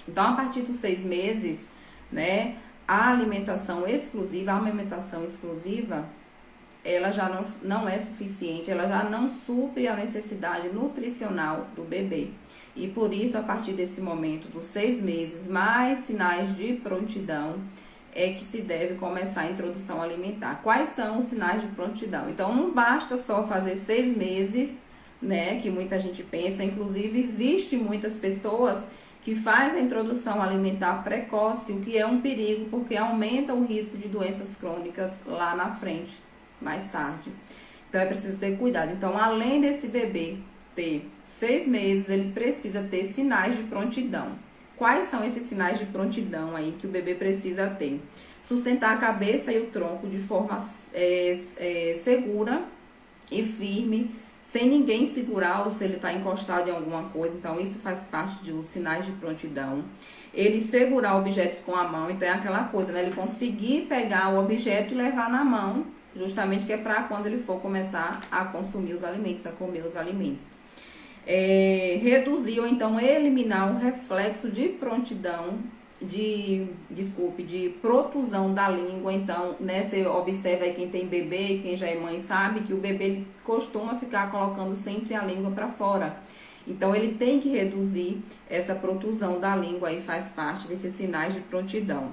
Então, a partir dos 6 meses, né, a alimentação exclusiva, a amamentação exclusiva, ela já não é suficiente, ela já não supre a necessidade nutricional do bebê. E por isso, a partir desse momento dos 6 meses, mais sinais de prontidão, é que se deve começar a introdução alimentar. Quais são os sinais de prontidão? Então, não basta só fazer 6 meses, né, que muita gente pensa, inclusive existe muitas pessoas que fazem a introdução alimentar precoce, o que é um perigo, porque aumenta o risco de doenças crônicas lá na frente, mais tarde. Então, é preciso ter cuidado. Então, além desse bebê ter 6 meses, ele precisa ter sinais de prontidão. Quais são esses sinais de prontidão aí que o bebê precisa ter? Sustentar a cabeça e o tronco de forma segura e firme, sem ninguém segurar ou se ele está encostado em alguma coisa. Então, isso faz parte dos sinais de prontidão. Ele segurar objetos com a mão, então é aquela coisa, né? Ele conseguir pegar o objeto e levar na mão, justamente que é para quando ele for começar a consumir os alimentos, a comer os alimentos. Reduzir ou então eliminar o reflexo de prontidão, de protusão da língua. Então, né, você observa aí quem tem bebê, quem já é mãe sabe que o bebê ele costuma ficar colocando sempre a língua para fora. Então, ele tem que reduzir essa protusão da língua aí, faz parte desses sinais de prontidão.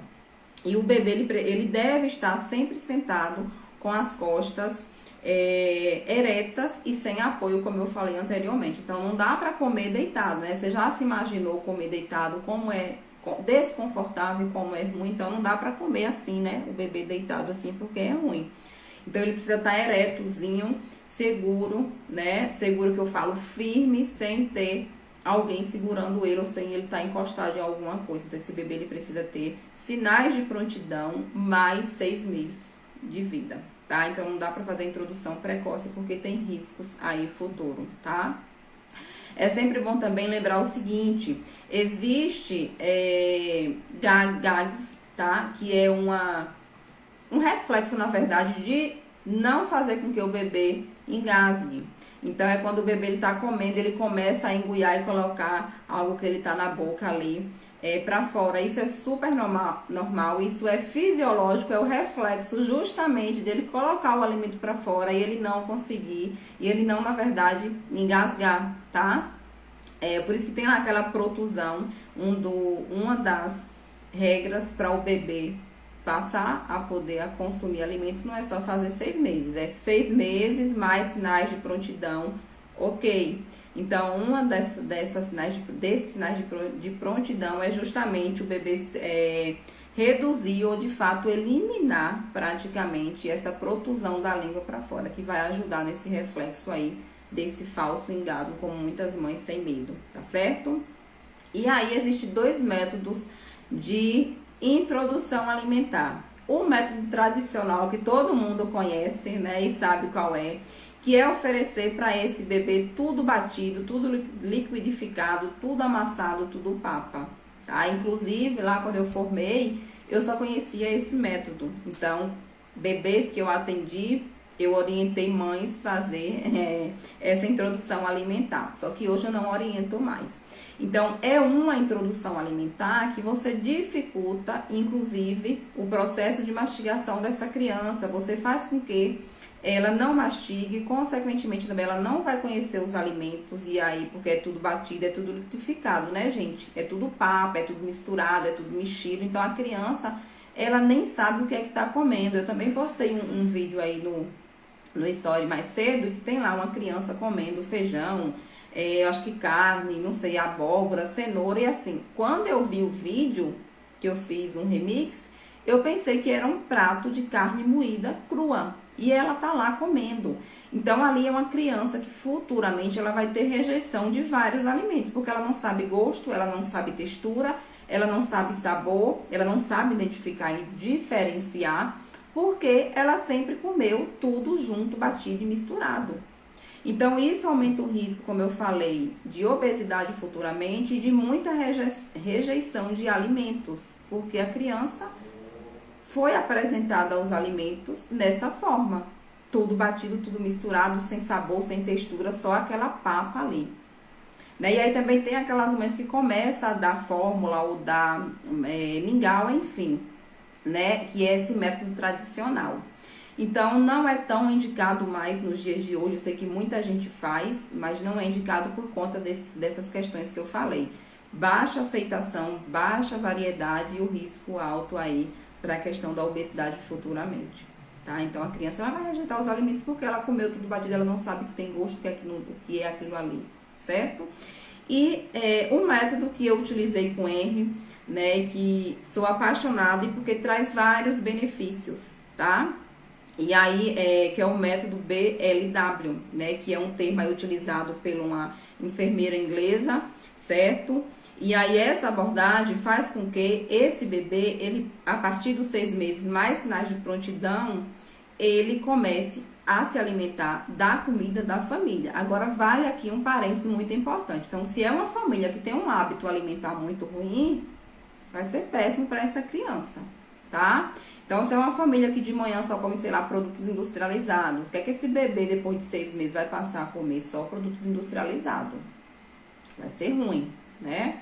E o bebê ele deve estar sempre sentado com as costas eretas e sem apoio, como eu falei anteriormente. Então, não dá para comer deitado, né? Você já se imaginou comer deitado, como é desconfortável, como é ruim? Então, não dá para comer assim, né? O bebê deitado assim, porque é ruim. Então, ele precisa estar eretozinho, seguro, né? Seguro que eu falo firme, sem ter alguém segurando ele ou sem ele estar encostado em alguma coisa. Então, esse bebê ele precisa ter sinais de prontidão mais 6 meses de vida, tá? Então, não dá para fazer introdução precoce porque tem riscos aí futuro, tá? É sempre bom também lembrar o seguinte, existe gags, tá? Que é um reflexo, na verdade, de não fazer com que o bebê engasgue. Então, é quando o bebê ele tá comendo, ele começa a engolir e colocar algo que ele tá na boca ali para fora. Isso é super normal, isso é fisiológico, é o reflexo justamente dele colocar o alimento para fora e ele não conseguir, e ele não, na verdade, engasgar, tá? Por isso que tem lá aquela protusão, uma das regras para o bebê passar a poder consumir alimento não é só fazer 6 meses, é 6 meses mais sinais de prontidão, ok. Então, uma desses sinais de prontidão é justamente o bebê reduzir ou de fato eliminar praticamente essa protusão da língua para fora, que vai ajudar nesse reflexo aí desse falso engasgo, como muitas mães têm medo, tá certo? E aí, existem 2 métodos de introdução alimentar. O método tradicional que todo mundo conhece, né, e sabe qual é, que é oferecer para esse bebê tudo batido, tudo liquidificado, tudo amassado, tudo papa, tá? Inclusive, lá quando eu formei, eu só conhecia esse método. Então, bebês que eu atendi, eu orientei mães a fazer essa introdução alimentar. Só que hoje eu não oriento mais. Então, é uma introdução alimentar que você dificulta, inclusive, o processo de mastigação dessa criança. Você faz com que ela não mastigue, consequentemente também ela não vai conhecer os alimentos, e aí, porque é tudo batido, é tudo liquidificado, né, gente? É tudo papo, é tudo misturado, é tudo mexido. Então, a criança, ela nem sabe o que é que tá comendo. Eu também postei um vídeo aí no story mais cedo, que tem lá uma criança comendo feijão, eu acho que carne, não sei, abóbora, cenoura, e assim, quando eu vi o vídeo, que eu fiz um remix, eu pensei que era um prato de carne moída crua, e ela tá lá comendo. Então, ali é uma criança que futuramente ela vai ter rejeição de vários alimentos, porque ela não sabe gosto, ela não sabe textura, ela não sabe sabor, ela não sabe identificar e diferenciar, porque ela sempre comeu tudo junto, batido e misturado. Então, isso aumenta o risco, como eu falei, de obesidade futuramente e de muita rejeição de alimentos, porque a criança foi apresentada aos alimentos dessa forma. Tudo batido, tudo misturado, sem sabor, sem textura, só aquela papa ali. né? E aí também tem aquelas mães que começam a dar fórmula ou dar mingau, enfim, né? Que é esse método tradicional. Então, não é tão indicado mais nos dias de hoje. Eu sei que muita gente faz, mas não é indicado por conta dessas questões que eu falei. Baixa aceitação, baixa variedade e o risco alto aí para a questão da obesidade futuramente, tá? Então, a criança ela vai rejeitar os alimentos porque ela comeu tudo batido, ela não sabe que tem gosto, o que é aquilo ali, certo? E um método que eu utilizei com Henry, né, que sou apaixonada e porque traz vários benefícios, tá? E aí, que é o método BLW, né, que é um termo aí utilizado por uma enfermeira inglesa, certo? E aí, essa abordagem faz com que esse bebê, ele, a partir dos 6 meses, mais sinais de prontidão, ele comece a se alimentar da comida da família. Agora, vale aqui um parênteses muito importante. Então, se é uma família que tem um hábito alimentar muito ruim, vai ser péssimo para essa criança, tá? Então, se é uma família que de manhã só come, sei lá, produtos industrializados, o que é que esse bebê, depois de 6 meses, vai passar a comer só produtos industrializados? Vai ser ruim, né?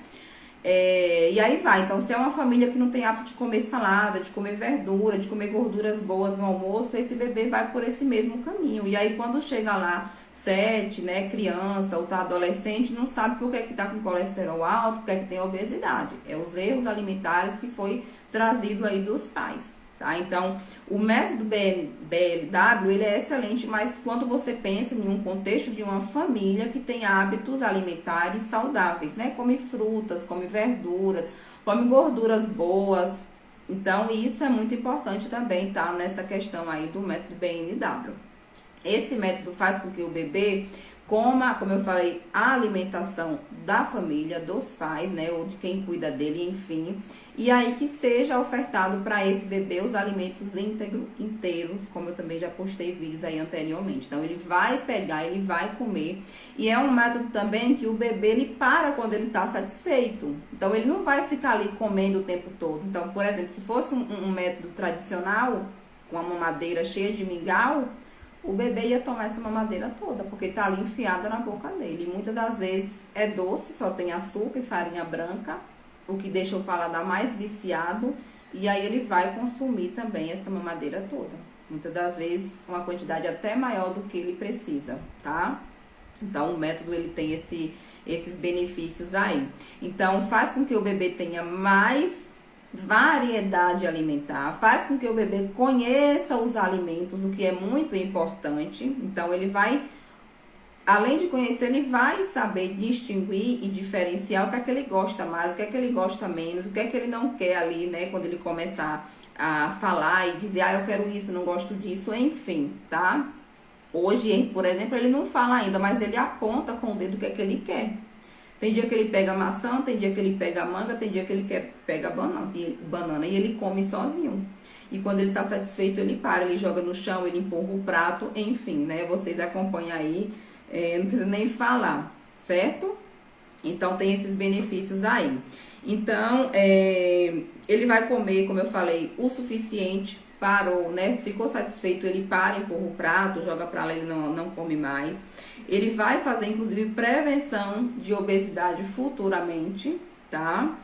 E aí vai. Então, se é uma família que não tem hábito de comer salada, de comer verdura, de comer gorduras boas no almoço, esse bebê vai por esse mesmo caminho. E aí, quando chega lá 7, né, criança ou tá adolescente, não sabe por que tá com colesterol alto, por que tem obesidade. É os erros alimentares que foi trazido aí dos pais. Tá? Então, o método BLW, ele é excelente, mas quando você pensa em um contexto de uma família que tem hábitos alimentares saudáveis, né? Come frutas, come verduras, come gorduras boas. Então, isso é muito importante também, tá? Nessa questão aí do método BNW. Esse método faz com que o bebê coma, como eu falei, a alimentação da família, dos pais, né, ou de quem cuida dele, enfim, e aí que seja ofertado para esse bebê os alimentos inteiros, como eu também já postei vídeos aí anteriormente. Então, ele vai pegar, ele vai comer, e é um método também que o bebê, ele para quando ele está satisfeito. Então, ele não vai ficar ali comendo o tempo todo. Então, por exemplo, se fosse um método tradicional, com a mamadeira cheia de mingau, o bebê ia tomar essa mamadeira toda, porque tá ali enfiada na boca dele. E muitas das vezes é doce, só tem açúcar e farinha branca, o que deixa o paladar mais viciado. E aí ele vai consumir também essa mamadeira toda. Muitas das vezes uma quantidade até maior do que ele precisa, tá? Então o método ele tem esses benefícios aí. Então faz com que o bebê tenha mais variedade alimentar, faz com que o bebê conheça os alimentos, o que é muito importante. Então, ele vai, além de conhecer, ele vai saber distinguir e diferenciar o que é que ele gosta mais, o que é que ele gosta menos, o que é que ele não quer ali, né? Quando ele começar a falar e dizer, eu quero isso, não gosto disso, enfim, tá? Hoje, por exemplo, ele não fala ainda, mas ele aponta com o dedo o que é que ele quer. Tem dia que ele pega maçã, tem dia que ele pega manga, tem dia que ele pega banana e ele come sozinho. E quando ele tá satisfeito, ele para, ele joga no chão, ele empurra o prato, enfim, né? Vocês acompanham aí, não precisa nem falar, certo? Então, tem esses benefícios aí. Então, ele vai comer, como eu falei, o suficiente, parou, né? Se ficou satisfeito, ele para, empurra o prato, joga pra lá, ele não come mais. Ele vai fazer, inclusive, prevenção de obesidade futuramente, tá?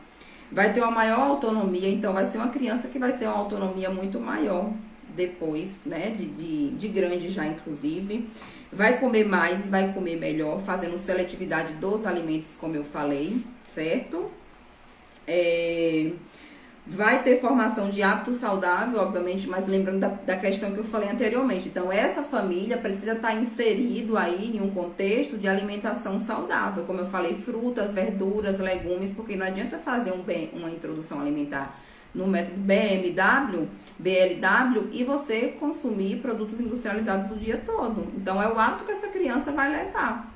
Vai ter uma maior autonomia, então vai ser uma criança que vai ter uma autonomia muito maior depois, né? De grande já, inclusive. Vai comer mais e vai comer melhor, fazendo seletividade dos alimentos, como eu falei, certo? Vai ter formação de hábito saudável, obviamente, mas lembrando da questão que eu falei anteriormente. Então, essa família precisa estar inserido aí em um contexto de alimentação saudável. Como eu falei, frutas, verduras, legumes, porque não adianta fazer uma introdução alimentar no método BLW, e você consumir produtos industrializados o dia todo. Então, é o hábito que essa criança vai levar.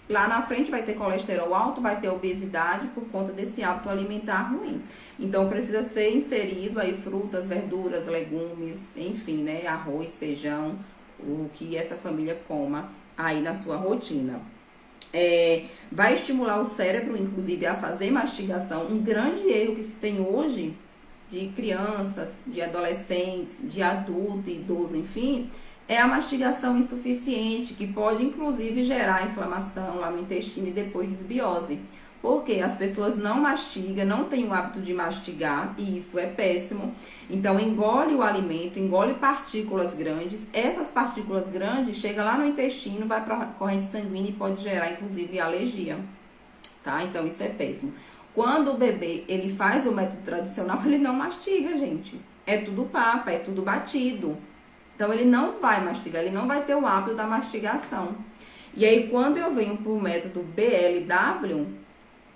Lá na frente vai ter colesterol alto, vai ter obesidade por conta desse hábito alimentar ruim. Então, precisa ser inserido aí frutas, verduras, legumes, enfim, né? Arroz, feijão, o que essa família coma aí na sua rotina. Vai estimular o cérebro, inclusive, a fazer mastigação. Um grande erro que se tem hoje de crianças, de adolescentes, de adulto, idoso, enfim, é a mastigação insuficiente, que pode inclusive gerar inflamação lá no intestino e depois desbiose. Porque as pessoas não mastigam, não têm o hábito de mastigar, e isso é péssimo. Então, engole o alimento, engole partículas grandes. Essas partículas grandes chegam lá no intestino, vai para a corrente sanguínea e pode gerar, inclusive, alergia. Tá? Então, isso é péssimo. Quando o bebê, ele faz o método tradicional, ele não mastiga, gente. É tudo papa, é tudo batido. Então, ele não vai mastigar, ele não vai ter o hábito da mastigação. E aí, quando eu venho para o método BLW,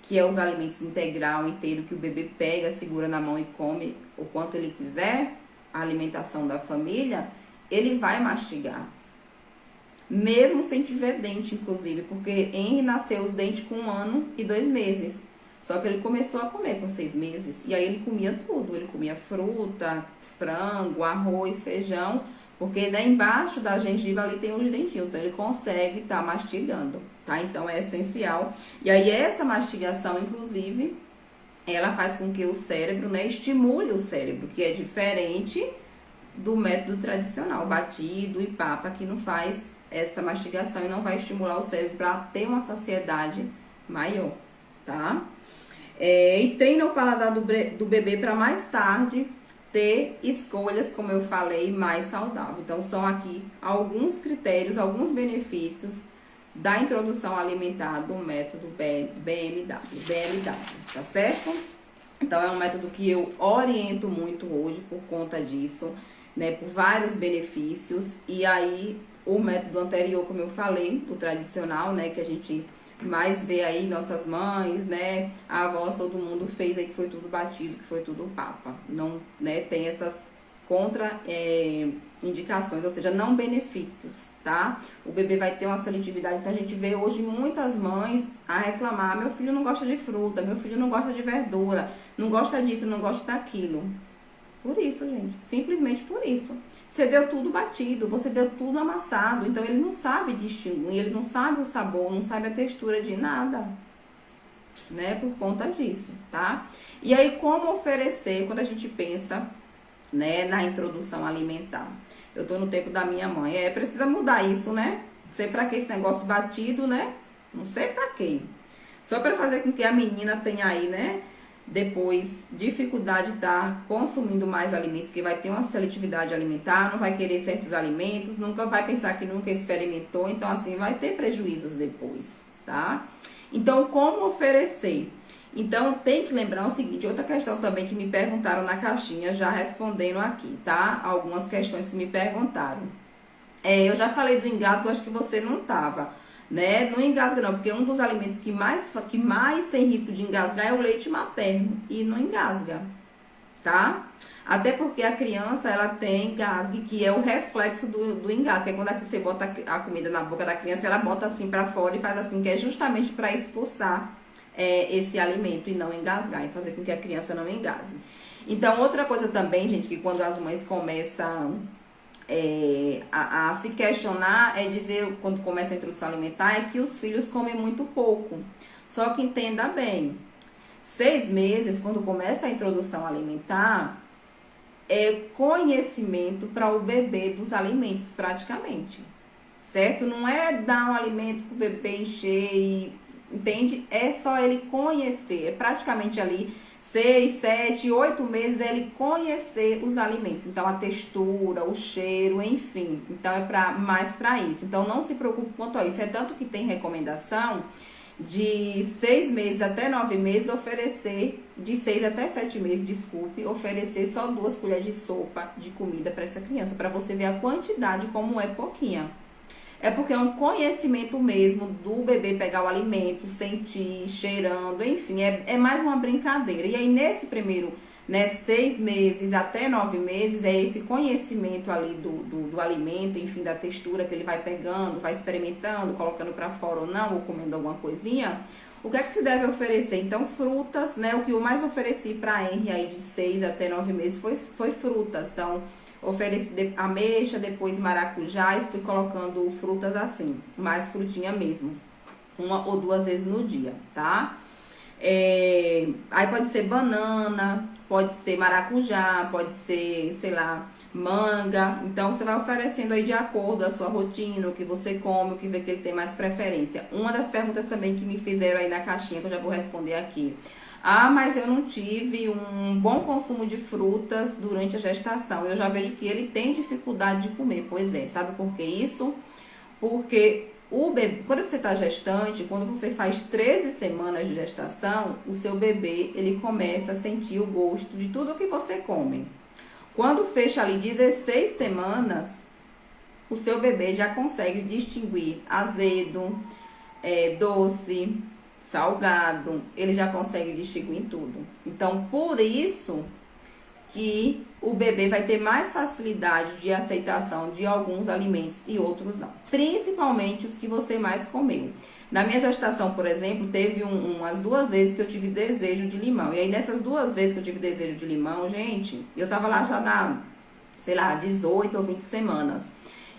que é os alimentos integral inteiro, que o bebê pega, segura na mão e come o quanto ele quiser, a alimentação da família, ele vai mastigar. Mesmo sem tiver dente, inclusive, porque Henry nasceu os dentes com 1 ano e 2 meses. Só que ele começou a comer com 6 meses. E aí ele comia tudo. Ele comia fruta, frango, arroz, feijão. Porque daí embaixo da gengiva ali tem os dentinhos. Então ele consegue estar mastigando, tá? Então é essencial. E aí essa mastigação, inclusive, ela faz com que o cérebro, né, estimule o cérebro. Que é diferente do método tradicional, batido e papa, que não faz essa mastigação e não vai estimular o cérebro para ter uma saciedade maior, tá? E treina o paladar do bebê para mais tarde ter escolhas, como eu falei, mais saudáveis. Então, são aqui alguns critérios, alguns benefícios da introdução alimentar do método BLW, tá certo? Então, é um método que eu oriento muito hoje por conta disso, né, por vários benefícios. E aí, o método anterior, como eu falei, o tradicional, né, que a gente mais vê aí nossas mães, né, a avós, todo mundo fez aí que foi tudo batido, que foi tudo papa. Não, né, tem essas indicações, ou seja, não benefícios, tá? O bebê vai ter uma seletividade, então a gente vê hoje muitas mães a reclamar: meu filho não gosta de fruta, meu filho não gosta de verdura, não gosta disso, não gosta daquilo. Por isso, gente, simplesmente por isso. Você deu tudo batido, você deu tudo amassado, então ele não sabe distinguir, ele não sabe o sabor, não sabe a textura de nada, né, por conta disso, tá? E aí, como oferecer, quando a gente pensa, né, na introdução alimentar? Eu tô no tempo da minha mãe, precisa mudar isso, né? Não sei pra que esse negócio batido, né? Não sei pra quê. Só pra fazer com que a menina tenha aí, né, depois dificuldade de estar consumindo mais alimentos, porque vai ter uma seletividade alimentar, não vai querer certos alimentos, nunca vai pensar que nunca experimentou, então assim vai ter prejuízos depois, tá? Então, como oferecer? Então, tem que lembrar o seguinte, outra questão também que me perguntaram na caixinha, já respondendo aqui, tá? Algumas questões que me perguntaram. Eu já falei do engasgo, acho que você não tava, né? Não engasga não, porque um dos alimentos que mais tem risco de engasgar é o leite materno, e não engasga, tá? Até porque a criança, ela tem engasgue, que é o reflexo do engasgo, que é quando você bota a comida na boca da criança, ela bota assim pra fora e faz assim, que é justamente para expulsar esse alimento e não engasgar, e fazer com que a criança não engasgue. Então, outra coisa também, gente, que quando as mães começam a se questionar, dizer, quando começa a introdução alimentar, é que os filhos comem muito pouco. Só que entenda bem, 6 meses, quando começa a introdução alimentar, é conhecimento para o bebê dos alimentos, praticamente, certo? Não é dar um alimento para o bebê encher e, entende? É só ele conhecer, é praticamente ali 6, 7, 8 meses é ele conhecer os alimentos. Então, a textura, o cheiro, enfim. Então, é mais para isso. Então, não se preocupe quanto a isso. É tanto que tem recomendação de 6 meses até 9 meses oferecer, de 6 até 7 meses, desculpe, oferecer só 2 colheres de sopa de comida para essa criança, para você ver a quantidade, como é pouquinha. É porque é um conhecimento mesmo do bebê pegar o alimento, sentir, cheirando, enfim, é mais uma brincadeira. E aí, nesse primeiro, né, 6 meses até 9 meses, é esse conhecimento ali do alimento, enfim, da textura que ele vai pegando, vai experimentando, colocando para fora ou não, ou comendo alguma coisinha. O que é que se deve oferecer? Então, frutas, né, o que eu mais ofereci para a Henry aí de 6 até 9 meses foi frutas. Então, ofereci ameixa, depois maracujá e fui colocando frutas assim, mais frutinha mesmo, 1 ou 2 vezes no dia, tá? Aí pode ser banana, pode ser maracujá, pode ser, sei lá, manga. Então você vai oferecendo aí de acordo a sua rotina, o que você come, o que vê que ele tem mais preferência. Uma das perguntas também que me fizeram aí na caixinha, que eu já vou responder aqui. Ah, mas eu não tive um bom consumo de frutas durante a gestação. Eu já vejo que ele tem dificuldade de comer. Pois é, sabe por que isso? Porque o bebê, quando você está gestante, quando você faz 13 semanas de gestação, o seu bebê, ele começa a sentir o gosto de tudo que você come. Quando fecha ali 16 semanas, o seu bebê já consegue distinguir azedo, doce, salgado, ele já consegue distinguir em tudo. Então, por isso que o bebê vai ter mais facilidade de aceitação de alguns alimentos e outros não. Principalmente os que você mais comeu. Na minha gestação, por exemplo, teve umas 2 vezes que eu tive desejo de limão. E aí, nessas 2 vezes que eu tive desejo de limão, gente, eu tava lá já na, sei lá, 18 ou 20 semanas.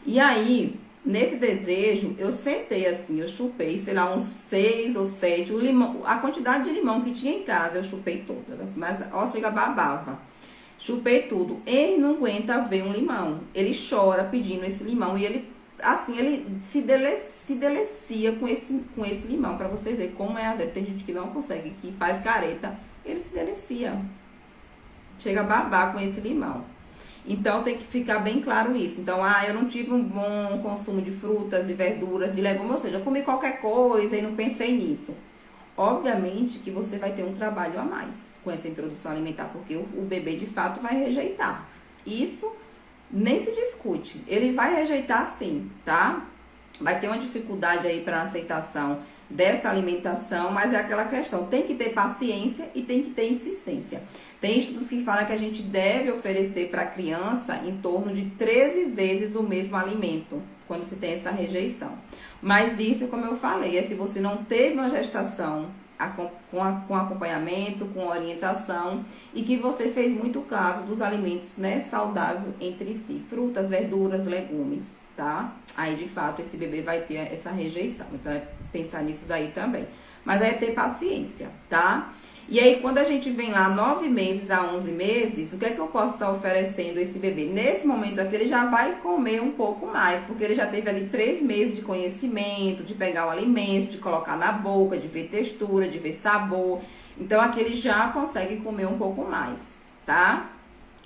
E aí, nesse desejo, eu sentei assim, eu chupei, sei lá, uns 6 ou 7. O limão, a quantidade de limão que tinha em casa, eu chupei toda. Assim, mas, ó, chega, babava. Chupei tudo. Ele não aguenta ver um limão. Ele chora pedindo esse limão. E ele, assim, ele se delecia com esse limão. Pra vocês verem como é azedo. Tem gente que não consegue, que faz careta. Ele se delecia. Chega a babar com esse limão. Então, tem que ficar bem claro isso. Então, eu não tive um bom consumo de frutas, de verduras, de legumes. Ou seja, eu comi qualquer coisa e não pensei nisso. Obviamente que você vai ter um trabalho a mais com essa introdução alimentar, porque o bebê de fato vai rejeitar. Isso nem se discute. Ele vai rejeitar sim, tá? Vai ter uma dificuldade aí para aceitação dessa alimentação, mas é aquela questão, tem que ter paciência e tem que ter insistência. Tem estudos que falam que a gente deve oferecer para a criança em torno de 13 vezes o mesmo alimento, quando se tem essa rejeição. Mas isso, como eu falei, é se você não teve uma gestação com acompanhamento, com orientação, e que você fez muito caso dos alimentos, né, saudáveis entre si, frutas, verduras, legumes, tá? Aí, de fato, esse bebê vai ter essa rejeição. Então, é pensar nisso daí também. Mas é ter paciência, tá? E aí, quando a gente vem lá 9 meses a 11 meses, o que é que eu posso estar oferecendo a esse bebê? Nesse momento aqui, ele já vai comer um pouco mais, porque ele já teve ali 3 meses de conhecimento, de pegar o alimento, de colocar na boca, de ver textura, de ver sabor. Então, aqui ele já consegue comer um pouco mais, tá?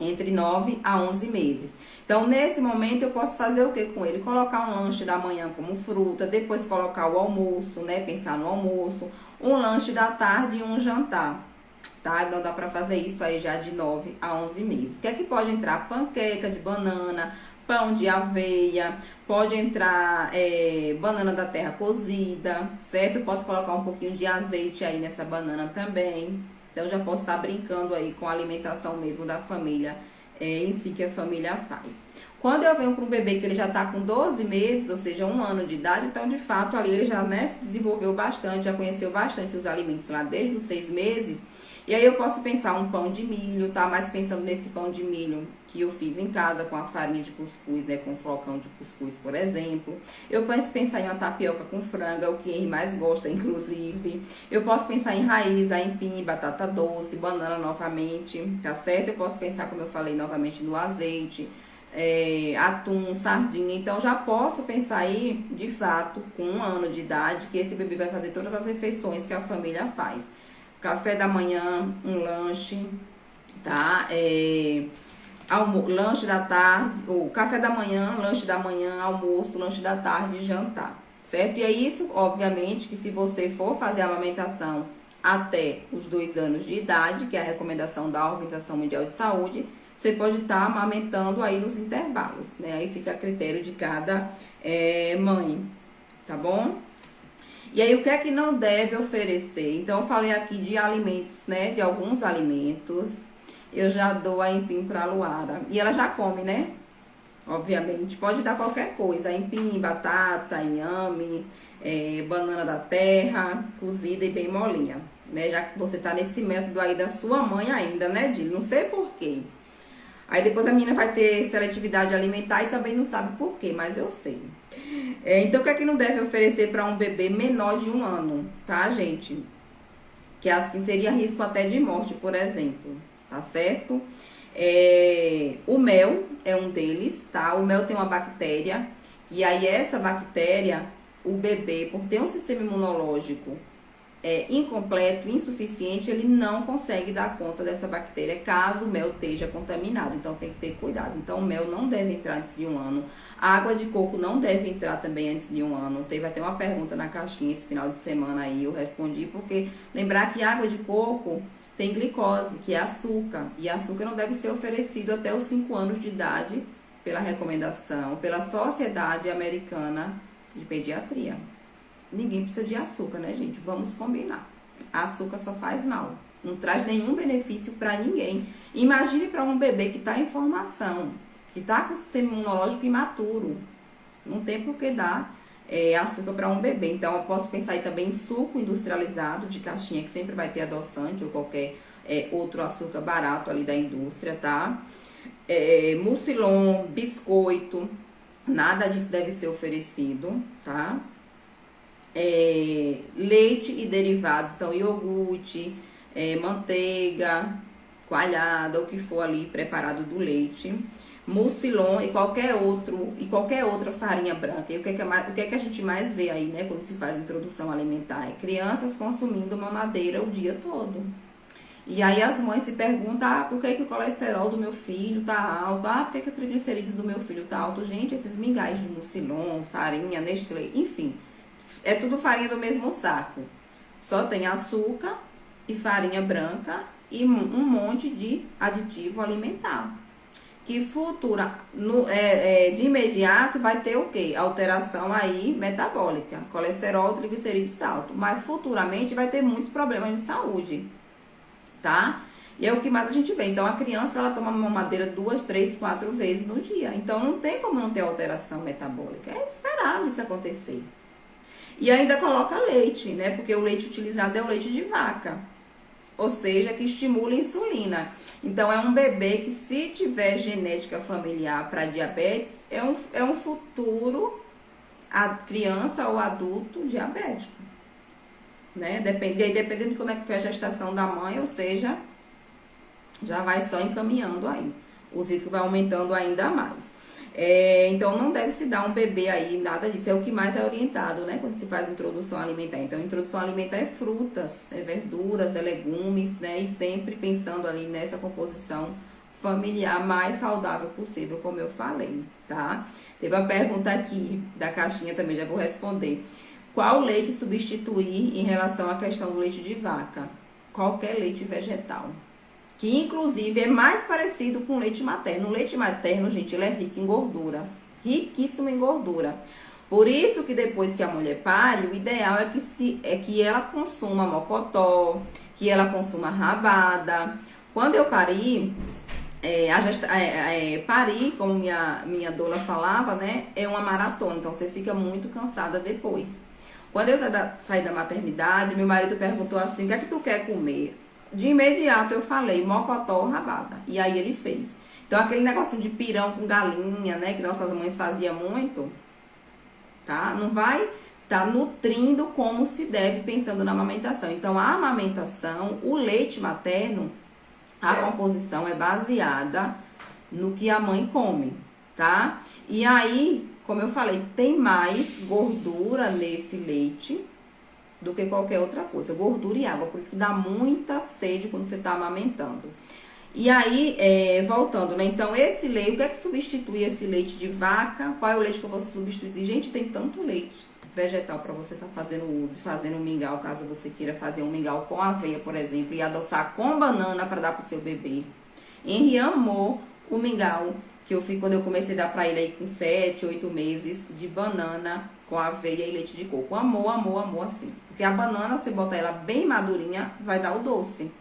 Entre 9 a 11 meses. Então, nesse momento, eu posso fazer o que com ele? Colocar um lanche da manhã como fruta, depois colocar o almoço, né? Pensar no almoço, um lanche da tarde e um jantar, tá? Então, dá pra fazer isso aí já de 9 a 11 meses. O que é que pode entrar? Panqueca de banana, pão de aveia, pode entrar banana da terra cozida, certo? Eu posso colocar um pouquinho de azeite aí nessa banana também. Então, já posso estar brincando aí com a alimentação mesmo da família em si, que a família faz. Quando eu venho para um bebê que ele já está com 12 meses, ou seja, 1 ano de idade, então, de fato, ali ele já, né, se desenvolveu bastante, já conheceu bastante os alimentos lá desde os 6 meses. E aí eu posso pensar um pão de milho, tá? Mas pensando nesse pão de milho que eu fiz em casa com a farinha de cuscuz, né? Com flocão de cuscuz, por exemplo. Eu posso pensar em uma tapioca com frango, é o que ele mais gosta, inclusive. Eu posso pensar em raiz, aipim, batata doce, banana novamente, tá certo? Eu posso pensar, como eu falei, novamente no azeite, atum, sardinha. Então, já posso pensar aí, de fato, com 1 ano de idade, que esse bebê vai fazer todas as refeições que a família faz. Café da manhã, um lanche, tá? Lanche da tarde, ou café da manhã, lanche da manhã, almoço, lanche da tarde e jantar, certo? E é isso, obviamente, que se você for fazer a amamentação até os 2 anos de idade, que é a recomendação da Organização Mundial de Saúde, você pode estar amamentando aí nos intervalos, né? Aí fica a critério de cada mãe, tá bom? E aí, o que é que não deve oferecer? Então, eu falei aqui de alimentos, né? De alguns alimentos. Eu já dou a aipim pra Luara. E ela já come, né? Obviamente. Pode dar qualquer coisa. Aipim, batata, inhame, banana da terra, cozida e bem molinha. Né? Já que você tá nesse método aí da sua mãe ainda, né, Dili? Não sei por quê. Aí depois a menina vai ter seletividade alimentar e também não sabe por quê, mas eu sei. Então, o que é que não deve oferecer para um bebê menor de 1 ano, tá, gente? que assim seria risco até de morte, por exemplo, tá certo? O mel é um deles, tá? O mel tem uma bactéria, e aí essa bactéria, o bebê, por ter um sistema imunológico incompleto, insuficiente, ele não consegue dar conta dessa bactéria caso o mel esteja contaminado. Então tem que ter cuidado. Então o mel não deve entrar antes de 1 ano. A água de coco não deve entrar também antes de 1 ano. Teve até uma pergunta na caixinha esse final de semana aí, eu respondi, porque lembrar que a água de coco tem glicose, que é açúcar. E açúcar não deve ser oferecido até os 5 anos de idade, pela recomendação, pela Sociedade Americana de Pediatria. Ninguém precisa de açúcar, né, gente? Vamos combinar. Açúcar só faz mal. Não traz nenhum benefício para ninguém. Imagine para um bebê que está em formação, que está com o sistema imunológico imaturo. Não tem por que dar açúcar para um bebê. Então, eu posso pensar aí também em suco industrializado de caixinha, que sempre vai ter adoçante ou qualquer outro açúcar barato ali da indústria, tá? Mucilon, biscoito, nada disso deve ser oferecido, tá? Leite e derivados, então iogurte, manteiga, coalhada, o que for ali preparado do leite, mucilon e qualquer outra farinha branca. E o que é que a gente mais vê aí, né, quando se faz introdução alimentar? É crianças consumindo mamadeira o dia todo. E aí as mães se perguntam, por que o colesterol do meu filho tá alto? Por que o triglicerídeos do meu filho tá alto? Gente, esses mingais de mucilon, farinha, Nestlé, enfim, é tudo farinha do mesmo saco. Só tem açúcar e farinha branca e um monte de aditivo alimentar. Que de imediato vai ter o quê? Alteração aí metabólica, colesterol, triglicerídeos alto. Mas futuramente vai ter muitos problemas de saúde, tá? E é o que mais a gente vê. Então a criança, ela toma mamadeira 2, 3, 4 vezes no dia. Então não tem como não ter alteração metabólica. É esperado isso acontecer. E ainda coloca leite, né? Porque o leite utilizado é o leite de vaca. Ou seja, que estimula a insulina. Então, é um bebê que, se tiver genética familiar para diabetes, é um futuro criança ou adulto diabético. Né? Dependendo de como é que foi a gestação da mãe, ou seja, já vai só encaminhando aí. Os riscos vão aumentando ainda mais. Então, não deve se dar um bebê aí, nada disso. É o que mais é orientado, né? Quando se faz introdução alimentar. Então, introdução alimentar é frutas, é verduras, é legumes, né? E sempre pensando ali nessa composição familiar mais saudável possível, como eu falei, tá? Teve uma pergunta aqui da caixinha também, já vou responder. Qual leite substituir em relação à questão do leite de vaca? Qualquer leite vegetal. Que inclusive é mais parecido com o leite materno. O leite materno, gente, ele é rico em gordura. Riquíssimo em gordura. Por isso que depois que a mulher pare, o ideal é que ela consuma mocotó, que ela consuma rabada. Quando eu pari, parir, como minha doula falava, né, é uma maratona. Então você fica muito cansada depois. Quando eu saí da maternidade, meu marido perguntou assim, o que é que tu quer comer? De imediato eu falei, mocotó ou rabada. E aí ele fez. Então aquele negocinho de pirão com galinha, né, que nossas mães faziam muito, tá? Não vai tá nutrindo como se deve, pensando na amamentação. Então a amamentação, o leite materno, a composição é baseada no que a mãe come, tá? E aí, como eu falei, tem mais gordura nesse leite do que qualquer outra coisa, gordura e água, por isso que dá muita sede quando você tá amamentando. E aí, voltando, né, então esse leite, o que é que substitui esse leite de vaca? Qual é o leite que eu vou substituir? Gente, tem tanto leite vegetal para você estar fazendo uso, fazendo um mingau, caso você queira fazer um mingau com aveia, por exemplo, e adoçar com banana para dar pro seu bebê. Henry amou o mingau que eu fiz quando eu comecei a dar para ele aí com 7, 8 meses, de banana com aveia e leite de coco. Amor, amor, amor, assim. Porque a banana, você botar ela bem madurinha, vai dar o doce.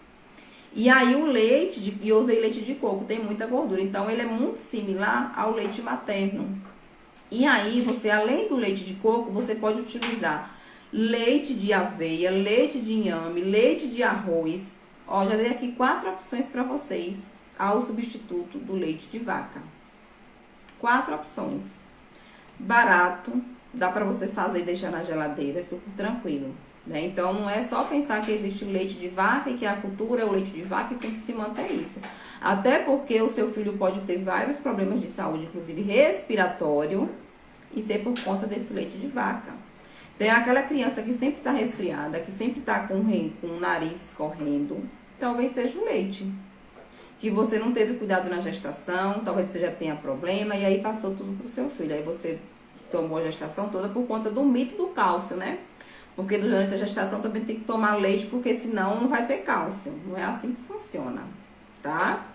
E aí o leite, eu usei leite de coco, tem muita gordura. Então, ele é muito similar ao leite materno. E aí, você, além do leite de coco, você pode utilizar leite de aveia, leite de inhame, leite de arroz. Ó, já dei aqui 4 opções para vocês ao substituto do leite de vaca. 4 opções. Barato, dá para você fazer e deixar na geladeira, é super tranquilo, né? Então, não é só pensar que existe o leite de vaca e que a cultura é o leite de vaca e tem que se manter isso. Até porque o seu filho pode ter vários problemas de saúde, inclusive respiratório, e ser por conta desse leite de vaca. Tem aquela criança que sempre está resfriada, que sempre está com o nariz escorrendo, talvez seja o leite. Que você não teve cuidado na gestação, talvez você já tenha problema, e aí passou tudo pro seu filho. Aí você tomou a gestação toda por conta do mito do cálcio, né? Porque durante a gestação também tem que tomar leite, porque senão não vai ter cálcio. Não é assim que funciona, tá?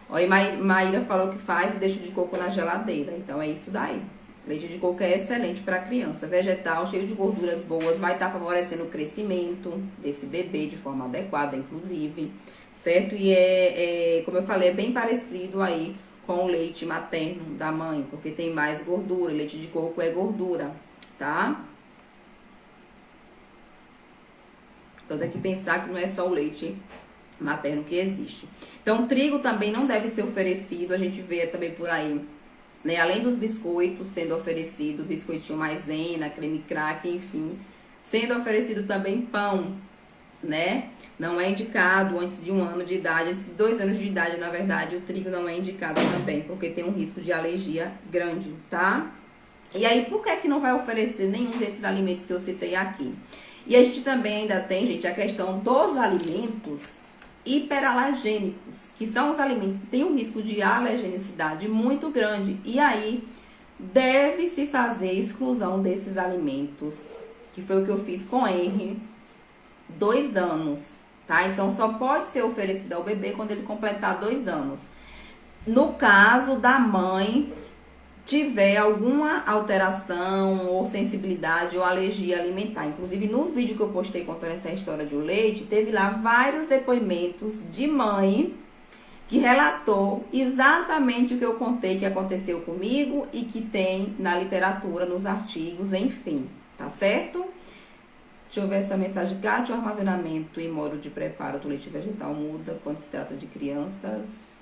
Olha, Maíra falou que faz e deixa de coco na geladeira. Então é isso daí. Leite de coco é excelente para criança. Vegetal, cheio de gorduras boas, vai estar favorecendo o crescimento desse bebê de forma adequada, inclusive. Certo? E como eu falei, é bem parecido aí com o leite materno da mãe, porque tem mais gordura. Leite de coco é gordura, tá? Então tem que pensar que não é só o leite materno que existe. Então, trigo também não deve ser oferecido, a gente vê também por aí, né? Além dos biscoitos sendo oferecido, biscoitinho maisena, creme crack, enfim, sendo oferecido também pão, né? Não é indicado antes de 1 ano de idade, antes de 2 anos de idade, na verdade, o trigo não é indicado também, porque tem um risco de alergia grande, tá? E aí, por que não vai oferecer nenhum desses alimentos que eu citei aqui? E a gente também ainda tem, gente, a questão dos alimentos hiperalagênicos, que são os alimentos que têm um risco de alergenicidade muito grande. E aí, deve-se fazer exclusão desses alimentos, que foi o que eu fiz com Henry, 2 anos, tá? Então, só pode ser oferecido ao bebê quando ele completar 2 anos. No caso da mãe tiver alguma alteração ou sensibilidade ou alergia alimentar. Inclusive, no vídeo que eu postei contando essa história do leite, teve lá vários depoimentos de mãe que relatou exatamente o que eu contei que aconteceu comigo e que tem na literatura, nos artigos, enfim, tá certo? Deixa eu ver essa mensagem. Kátia, o armazenamento e modo de preparo do leite vegetal muda quando se trata de crianças.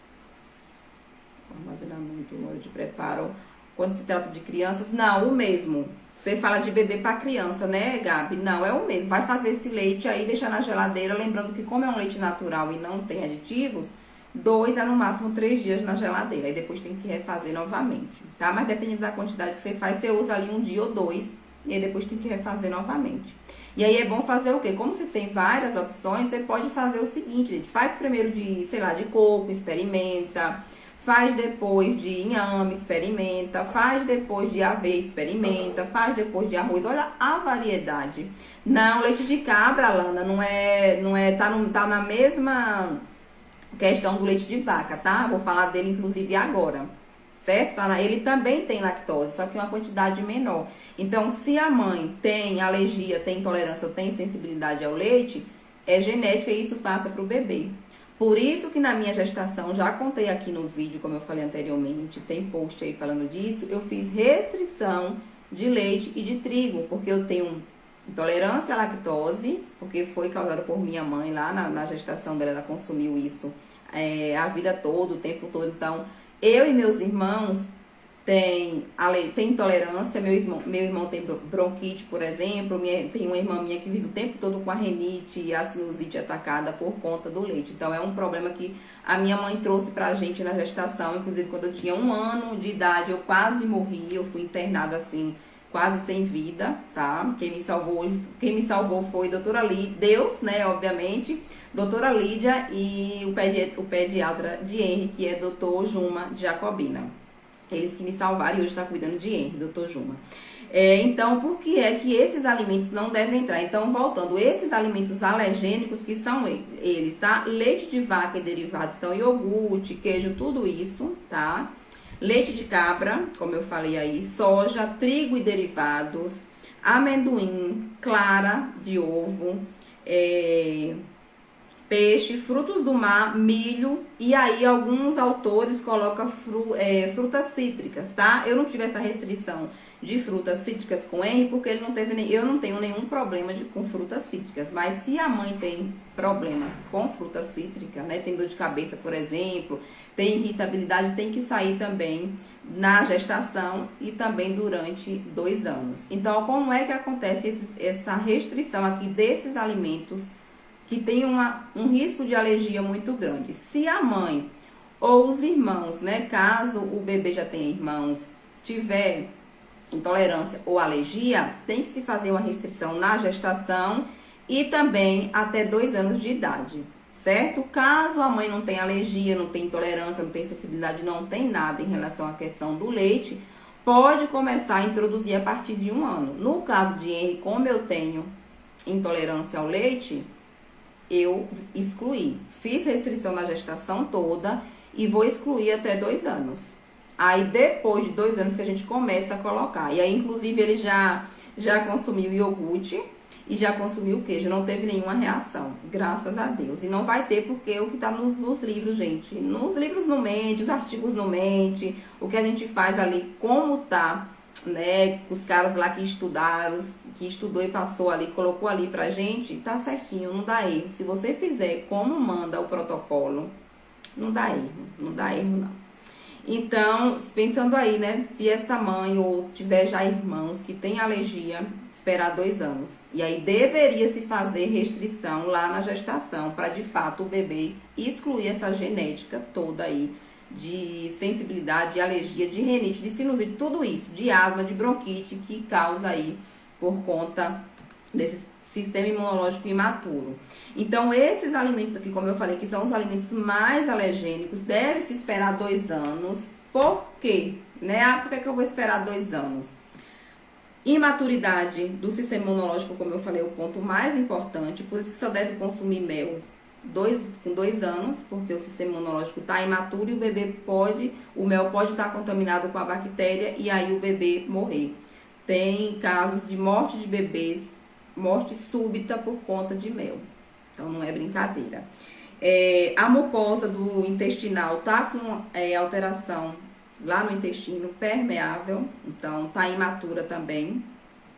Armazenamento e modo de preparo quando se trata de crianças, não, o mesmo. Você fala de bebê para criança, né, Gabi? Não, é o mesmo. Vai fazer esse leite aí, deixar na geladeira, lembrando que como é um leite natural e não tem aditivos, 2 a no máximo 3 dias na geladeira. Aí depois tem que refazer novamente, tá? Mas dependendo da quantidade que você faz, você usa ali 1 dia ou 2 e aí depois tem que refazer novamente. E aí é bom fazer o quê? Como você tem várias opções, você pode fazer o seguinte, gente. Faz primeiro de, sei lá, de coco, experimenta. Faz depois de inhame, experimenta. Faz depois de aveia, experimenta. Faz depois de arroz. Olha a variedade. Não, leite de cabra, Lana, tá na mesma questão do leite de vaca, tá? Vou falar dele, inclusive, agora. Certo? Ele também tem lactose, só que uma quantidade menor. Então, se a mãe tem alergia, tem intolerância ou tem sensibilidade ao leite, é genética e isso passa para o bebê. Por isso que na minha gestação, já contei aqui no vídeo, como eu falei anteriormente, tem post aí falando disso, eu fiz restrição de leite e de trigo, porque eu tenho intolerância à lactose, porque foi causada por minha mãe lá na gestação dela, ela consumiu isso a vida toda, o tempo todo. Então, eu e meus irmãos tem intolerância, meu irmão tem bronquite, por exemplo, tem uma irmã minha que vive o tempo todo com a renite e a sinusite atacada por conta do leite. Então, é um problema que a minha mãe trouxe pra gente na gestação, inclusive quando eu tinha 1 ano de idade, eu quase morri, eu fui internada assim, quase sem vida, tá? Quem me salvou foi a doutora Lídia, Deus, né, obviamente, doutora Lídia e o pediatra de Henry, que é doutor Juma de Jacobina. Eles que me salvaram e hoje está cuidando de Henry, doutor Juma. Então, por que é que esses alimentos não devem entrar? Então, voltando, esses alimentos alergênicos que são eles, tá? Leite de vaca e derivados, então iogurte, queijo, tudo isso, tá? Leite de cabra, como eu falei aí, soja, trigo e derivados, amendoim, clara de ovo, peixe, frutos do mar, milho, e aí alguns autores colocam frutas cítricas, tá? Eu não tive essa restrição de frutas cítricas com Henry, porque ele não teve eu não tenho nenhum problema com frutas cítricas, mas se a mãe tem problema com fruta cítrica, né, tem dor de cabeça, por exemplo, tem irritabilidade, tem que sair também na gestação e também durante 2 anos. Então, como é que acontece essa restrição aqui desses alimentos que tem um risco de alergia muito grande? Se a mãe ou os irmãos, né, caso o bebê já tenha irmãos, tiver intolerância ou alergia, tem que se fazer uma restrição na gestação e também até 2 anos de idade, certo? Caso a mãe não tenha alergia, não tenha intolerância, não tenha sensibilidade, não tem nada em relação à questão do leite, pode começar a introduzir a partir de 1 ano. No caso de Henry, como eu tenho intolerância ao leite, eu excluí. Fiz restrição na gestação toda e vou excluir até 2 anos. Aí, depois de 2 anos que a gente começa a colocar. E aí, inclusive, ele já consumiu iogurte e já consumiu queijo. Não teve nenhuma reação, graças a Deus. E não vai ter, porque é o que tá nos livros, gente. Nos livros não mente, os artigos não mente. O que a gente faz ali, como tá, né? Os caras lá que estudaram, que estudou e passou ali, colocou ali pra gente, tá certinho, não dá erro. Se você fizer como manda o protocolo, não dá erro não. Então, pensando aí, né, se essa mãe ou tiver já irmãos que tem alergia, esperar 2 anos. E aí deveria se fazer restrição lá na gestação, para de fato o bebê excluir essa genética toda aí de sensibilidade, de alergia, de rinite, de sinusite, tudo isso, de asma, de bronquite, que causa aí por conta desse sistema imunológico imaturo. Então, esses alimentos aqui, como eu falei, que são os alimentos mais alergênicos, deve se esperar 2 anos. Por quê? Né? Por que eu vou esperar 2 anos? Imaturidade do sistema imunológico, como eu falei, é o ponto mais importante. Por isso que só deve consumir mel com 2 anos, porque o sistema imunológico está imaturo e o mel pode estar contaminado com a bactéria e aí o bebê morrer. Tem casos de morte de bebês, morte súbita por conta de mel. Então, não é brincadeira. A mucosa do intestinal tá com alteração lá no intestino permeável. Então, tá imatura também.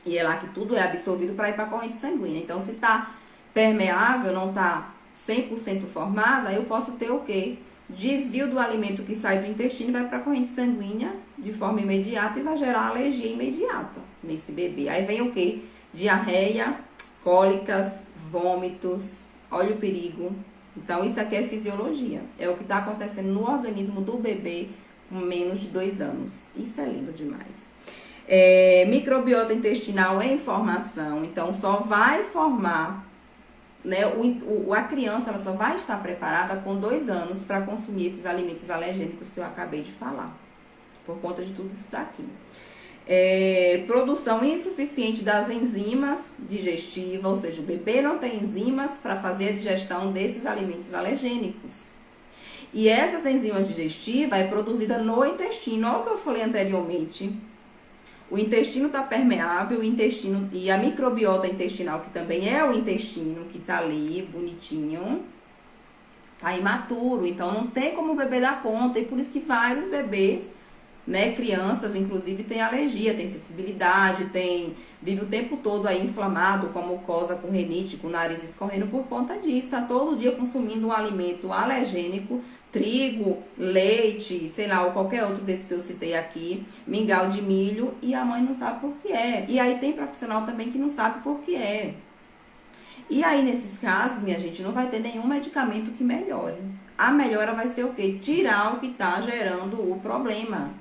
E é lá que tudo é absorvido para ir para a corrente sanguínea. Então, se tá permeável, não tá 100% formada, eu posso ter o quê? Desvio do alimento que sai do intestino e vai para a corrente sanguínea de forma imediata e vai gerar alergia imediata nesse bebê. Aí vem o quê? Diarreia, cólicas, vômitos, olha o perigo. Então, isso aqui é fisiologia. É o que está acontecendo no organismo do bebê com menos de 2 anos. Isso é lindo demais. Microbiota intestinal em formação. Então, só vai formar, né? A criança ela só vai estar preparada com 2 anos para consumir esses alimentos alergênicos que eu acabei de falar. Por conta de tudo isso daqui. Produção insuficiente das enzimas digestivas, ou seja, o bebê não tem enzimas para fazer a digestão desses alimentos alergênicos. E essas enzimas digestivas é produzida no intestino. Olha o que eu falei anteriormente. O intestino está permeável, o intestino e a microbiota intestinal, que também é o intestino, que está ali bonitinho, está imaturo. Então não tem como o bebê dar conta. E por isso que vários bebês, né, crianças, inclusive, tem alergia, tem sensibilidade, vive o tempo todo aí inflamado, com a mucosa, com rinite, com o nariz escorrendo por conta disso. Tá todo dia consumindo um alimento alergênico, trigo, leite, sei lá, ou qualquer outro desse que eu citei aqui, mingau de milho, e a mãe não sabe por que é. E aí tem profissional também que não sabe por que é. E aí, nesses casos, minha gente, não vai ter nenhum medicamento que melhore. A melhora vai ser o quê? Tirar o que tá gerando o problema,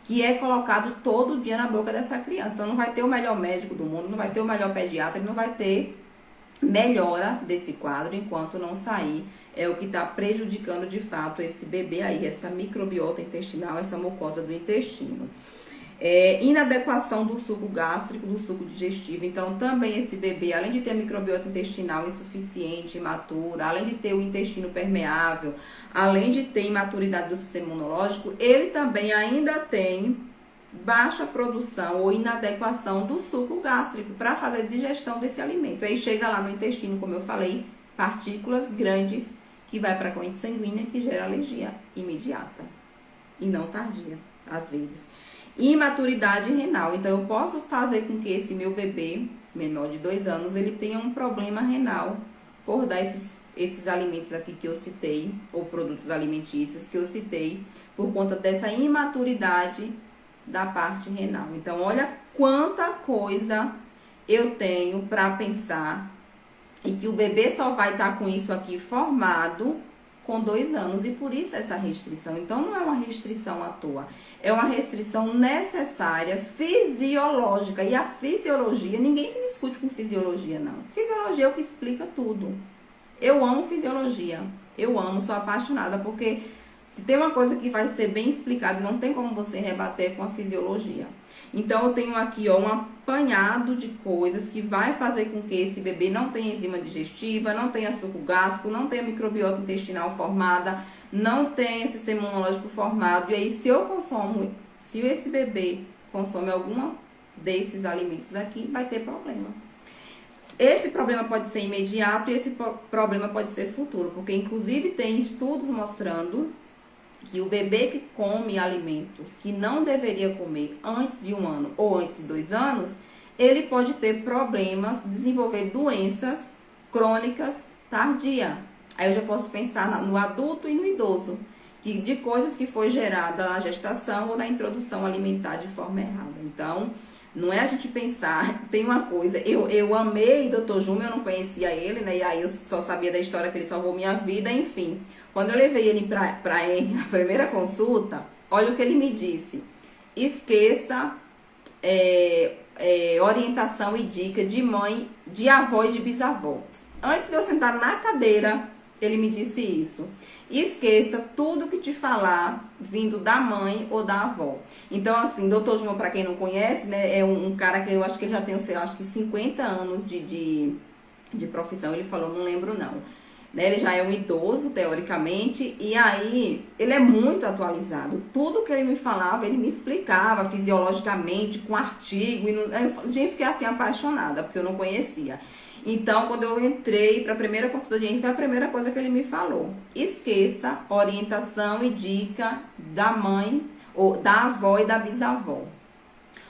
que é colocado todo dia na boca dessa criança. Então, não vai ter o melhor médico do mundo, não vai ter o melhor pediatra, não vai ter melhora desse quadro enquanto não sair o que está prejudicando de fato esse bebê aí, essa microbiota intestinal, essa mucosa do intestino. Inadequação do suco gástrico, do suco digestivo. Então, também esse bebê, além de ter a microbiota intestinal insuficiente, imatura, além de ter o intestino permeável, além de ter imaturidade do sistema imunológico, ele também ainda tem baixa produção ou inadequação do suco gástrico para fazer a digestão desse alimento. Aí chega lá no intestino, como eu falei, partículas grandes que vai para a corrente sanguínea, que gera alergia imediata e não tardia, às vezes. Imaturidade renal. Então, eu posso fazer com que esse meu bebê, menor de 2 anos, ele tenha um problema renal por dar esses alimentos aqui que eu citei, ou produtos alimentícios que eu citei, por conta dessa imaturidade da parte renal. Então, olha quanta coisa eu tenho para pensar, e que o bebê só vai estar com isso aqui formado com 2 anos, e por isso essa restrição. Então, não é uma restrição à toa, é uma restrição necessária, fisiológica. E a fisiologia, ninguém se discute com fisiologia, não. Fisiologia é o que explica tudo. Eu amo fisiologia, eu amo, sou apaixonada, porque se tem uma coisa que vai ser bem explicada, não tem como você rebater com a fisiologia. Então, eu tenho aqui, ó, um apanhado de coisas que vai fazer com que esse bebê não tenha enzima digestiva, não tenha suco gástrico, não tenha microbiota intestinal formada, não tenha sistema imunológico formado. E aí, se esse bebê consome algum desses alimentos aqui, vai ter problema. Esse problema pode ser imediato e esse problema pode ser futuro, porque inclusive tem estudos mostrando que o bebê que come alimentos que não deveria comer antes de 1 ano ou antes de 2 anos, ele pode ter problemas, desenvolver doenças crônicas tardia. Aí eu já posso pensar no adulto e no idoso, de coisas que foi gerada na gestação ou na introdução alimentar de forma errada. Então, não é a gente pensar, tem uma coisa, eu amei Dr. Júnior, eu não conhecia ele, né? E aí eu só sabia da história que ele salvou minha vida, enfim. Quando eu levei ele pra a primeira consulta, olha o que ele me disse. Esqueça orientação e dica de mãe, de avó e de bisavó. Antes de eu sentar na cadeira, ele me disse isso. Esqueça tudo que te falar vindo da mãe ou da avó. Então, assim, Dr. João, para quem não conhece, né, é um cara que eu acho que ele já tem, sei lá, acho que 50 anos de profissão. Ele falou, não lembro não. Né, ele já é um idoso, teoricamente, e aí ele é muito atualizado. Tudo que ele me falava, ele me explicava fisiologicamente, com artigo. E eu fiquei assim apaixonada, porque eu não conhecia. Então, quando eu entrei para a primeira consulta de foi a primeira coisa que ele me falou. Esqueça orientação e dica da mãe, ou da avó e da bisavó.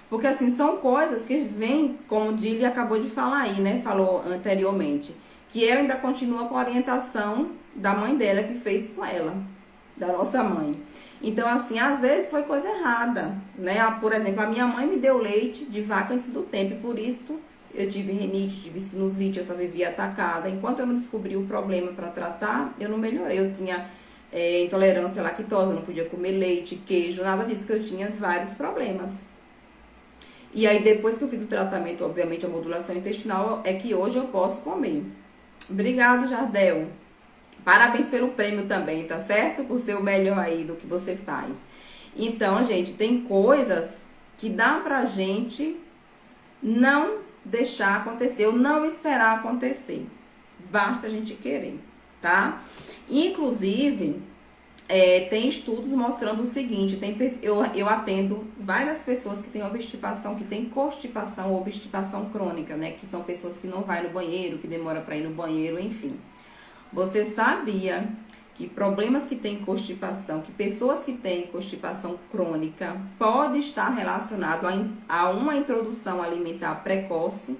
Porque, assim, são coisas que vêm, como o Dili acabou de falar aí, né? Falou anteriormente. Que ela ainda continua com a orientação da mãe dela, que fez com ela, da nossa mãe. Então, assim, às vezes foi coisa errada, né? Por exemplo, a minha mãe me deu leite de vaca antes do tempo, e por isso eu tive rinite, tive sinusite, eu só vivia atacada. Enquanto eu não descobri o problema para tratar, eu não melhorei. Eu tinha intolerância à lactose, eu não podia comer leite, queijo, nada disso, que eu tinha vários problemas. E aí, depois que eu fiz o tratamento, obviamente, a modulação intestinal, é que hoje eu posso comer. Obrigado, Jardel. Parabéns pelo prêmio também, tá certo? Por ser o melhor aí do que você faz. Então, gente, tem coisas que dá pra gente não deixar acontecer, ou não esperar acontecer. Basta a gente querer, tá? Inclusive, tem estudos mostrando o seguinte, eu atendo várias pessoas que têm obstipação, que têm constipação ou obstipação crônica, né? Que são pessoas que não vai no banheiro, que demora para ir no banheiro, enfim. Você sabia que problemas que têm constipação, que pessoas que têm constipação crônica, pode estar relacionado a uma introdução alimentar precoce,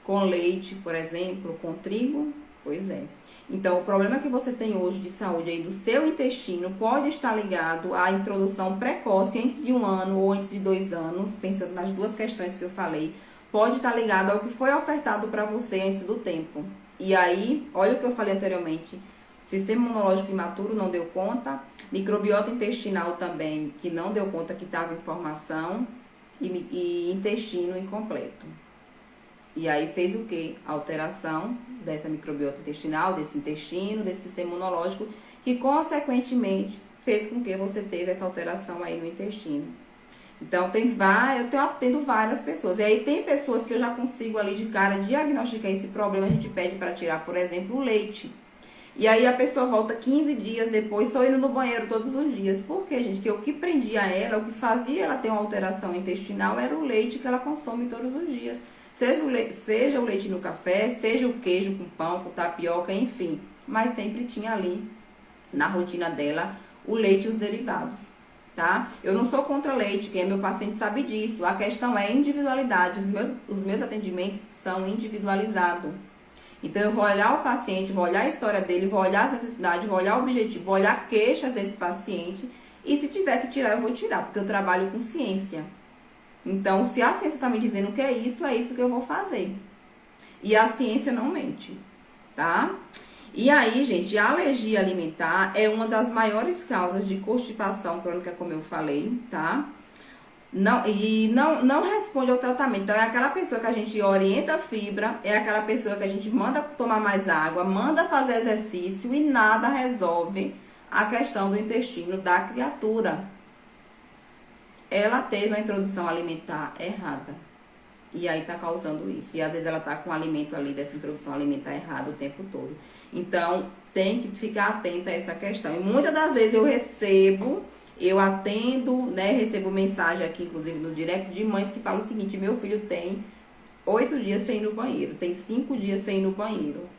com leite, por exemplo, com trigo? Pois é. Então, o problema que você tem hoje de saúde aí do seu intestino pode estar ligado à introdução precoce antes de 1 ano ou antes de 2 anos, pensando nas duas questões que eu falei, pode estar ligado ao que foi ofertado para você antes do tempo. E aí, olha o que eu falei anteriormente, sistema imunológico imaturo não deu conta, microbiota intestinal também, que não deu conta que estava em formação, e intestino incompleto. E aí fez o quê? Alteração dessa microbiota intestinal, desse intestino, desse sistema imunológico, que consequentemente fez com que você teve essa alteração aí no intestino. Então, eu atendo várias pessoas. E aí tem pessoas que eu já consigo ali de cara diagnosticar esse problema, a gente pede para tirar, por exemplo, o leite. E aí a pessoa volta 15 dias depois, estou indo no banheiro todos os dias. Por quê, gente? Porque o que prendia ela, o que fazia ela ter uma alteração intestinal era o leite que ela consome todos os dias. Seja o leite no café, seja o queijo com pão, com tapioca, enfim. Mas sempre tinha ali, na rotina dela, o leite e os derivados, tá? Eu não sou contra leite, quem é meu paciente sabe disso. A questão é individualidade. Os meus atendimentos são individualizados. Então, eu vou olhar o paciente, vou olhar a história dele, vou olhar as necessidades, vou olhar o objetivo, vou olhar queixas desse paciente. E se tiver que tirar, eu vou tirar, porque eu trabalho com ciência. Então, se a ciência está me dizendo que é isso que eu vou fazer. E a ciência não mente, tá? E aí, gente, a alergia alimentar é uma das maiores causas de constipação crônica, como eu falei, tá? Não responde ao tratamento. Então, é aquela pessoa que a gente orienta a fibra, é aquela pessoa que a gente manda tomar mais água, manda fazer exercício e nada resolve a questão do intestino da criatura. Ela teve uma introdução alimentar errada. E aí tá causando isso. E às vezes ela tá com o alimento ali dessa introdução alimentar errada o tempo todo. Então, tem que ficar atenta a essa questão. E muitas das vezes eu atendo, né? Recebo mensagem aqui, inclusive no direct, de mães que falam o seguinte: meu filho tem 8 dias sem ir no banheiro, tem 5 dias sem ir no banheiro.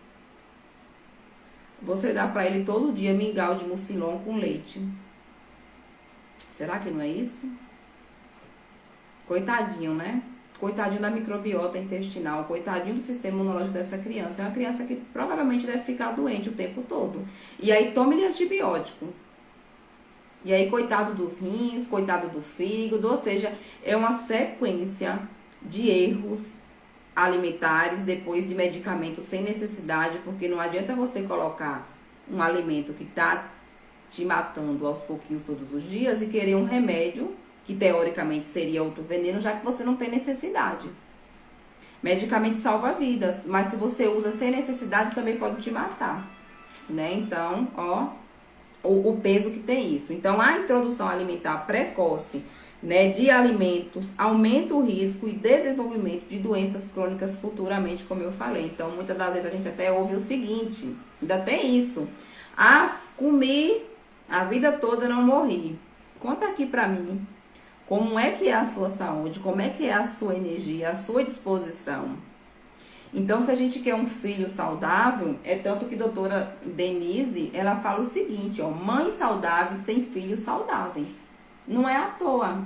Você dá pra ele todo dia mingau de mucilon com leite. Será que não é isso? Coitadinho, né? Coitadinho da microbiota intestinal, coitadinho do sistema imunológico dessa criança. É uma criança que provavelmente deve ficar doente o tempo todo. E aí tome-lhe antibiótico. E aí coitado dos rins, coitado do fígado, ou seja, é uma sequência de erros alimentares depois de medicamentos sem necessidade, porque não adianta você colocar um alimento que tá te matando aos pouquinhos todos os dias e querer um remédio que teoricamente seria outro veneno, já que você não tem necessidade. Medicamento salva vidas, mas se você usa sem necessidade, também pode te matar, né? Então, ó, o peso que tem isso. Então, a introdução alimentar precoce, né, de alimentos aumenta o risco e desenvolvimento de doenças crônicas futuramente, como eu falei. Então, muitas das vezes a gente até ouve o seguinte, ainda tem isso: ah, comi a vida toda, não morri. Conta aqui pra mim. Como é que é a sua saúde? Como é que é a sua energia, a sua disposição? Então, se a gente quer um filho saudável, é tanto que a doutora Denise, ela fala o seguinte, ó: mães saudáveis têm filhos saudáveis. Não é à toa.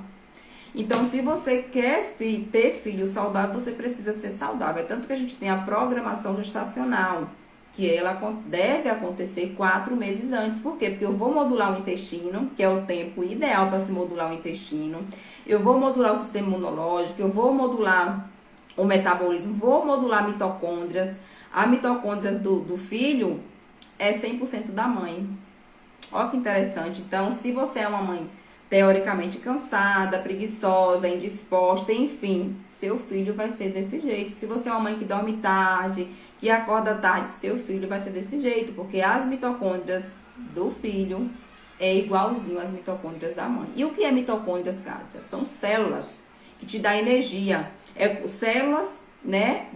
Então, se você quer ter filho saudável, você precisa ser saudável. É tanto que a gente tem a programação gestacional, que ela deve acontecer 4 meses antes. Por quê? Porque eu vou modular o intestino, que é o tempo ideal para se modular o intestino. Eu vou modular o sistema imunológico, eu vou modular o metabolismo, vou modular mitocôndrias. A mitocôndria do filho é 100% da mãe. Olha que interessante. Então, se você é uma mãe teoricamente cansada, preguiçosa, indisposta, enfim, seu filho vai ser desse jeito. Se você é uma mãe que dorme tarde, que acorda tarde, seu filho vai ser desse jeito, porque as mitocôndrias do filho é igualzinho às mitocôndrias da mãe. E o que é mitocôndrias, Kátia? São células que te dão energia. É células, né,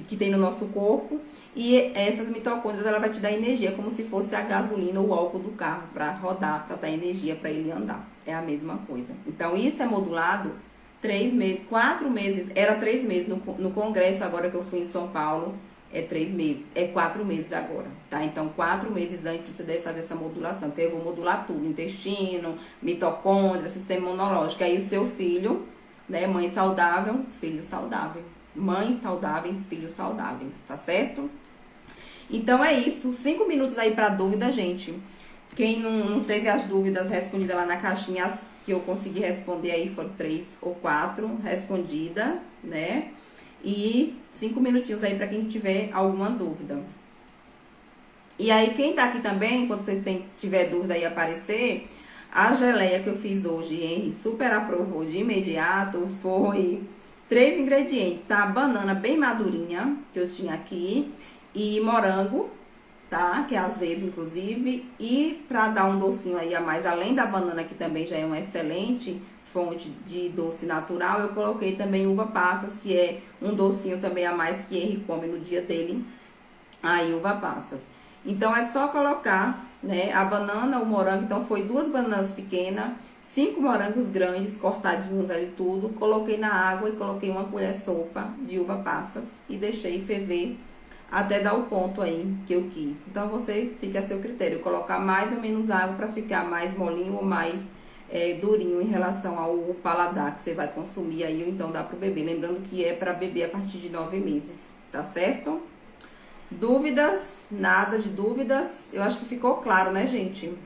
que tem no nosso corpo, e essas mitocôndrias, ela vai te dar energia, como se fosse a gasolina ou o álcool do carro, para rodar, para dar energia para ele andar. É a mesma coisa. Então, isso é modulado 3 meses, 4 meses, era 3 meses no congresso, agora que eu fui em São Paulo, é 3 meses, é 4 meses agora, tá? Então, 4 meses antes você deve fazer essa modulação, porque eu vou modular tudo: intestino, mitocôndria, sistema imunológico. Aí o seu filho, né, mãe saudável, filho saudável. Mães saudáveis, filhos saudáveis, tá certo? Então é isso, 5 minutos aí pra dúvida, gente. Quem não teve as dúvidas respondidas lá na caixinha, as que eu consegui responder aí foram 3 ou 4 respondidas, né? E 5 minutinhos aí pra quem tiver alguma dúvida. E aí, quem tá aqui também, quando vocês tiver dúvida aí aparecer, a geleia que eu fiz hoje, Henry super aprovou de imediato, foi 3 ingredientes, tá? Banana bem madurinha, que eu tinha aqui, e morango, tá? Que é azedo, inclusive. E pra dar um docinho aí a mais, além da banana, que também já é uma excelente fonte de doce natural, eu coloquei também uva passas, que é um docinho também a mais que Henry come no dia dele, aí uva passas. Então, é só colocar né? A banana, o morango, então foi 2 bananas pequenas, 5 morangos grandes, cortadinhos ali tudo. Coloquei na água e coloquei 1 colher sopa de uva passas e deixei ferver até dar o ponto aí que eu quis. Então, você fica a seu critério, colocar mais ou menos água para ficar mais molinho ou mais durinho em relação ao paladar que você vai consumir aí, ou então dá pro bebê. Lembrando que é para bebê a partir de 9 meses, tá certo? Dúvidas? Nada de dúvidas. Eu acho que ficou claro, né, gente?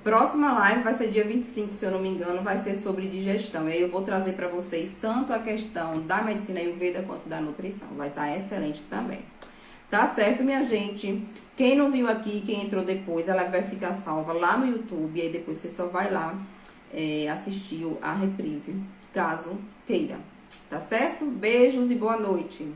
Próxima live vai ser dia 25, se eu não me engano, vai ser sobre digestão. E aí eu vou trazer para vocês tanto a questão da medicina Ayurveda quanto da nutrição. Vai estar excelente também. Tá certo, minha gente? Quem não viu aqui, quem entrou depois, ela vai ficar salva lá no YouTube. E aí depois você só vai lá assistir a reprise, caso queira. Tá certo? Beijos e boa noite.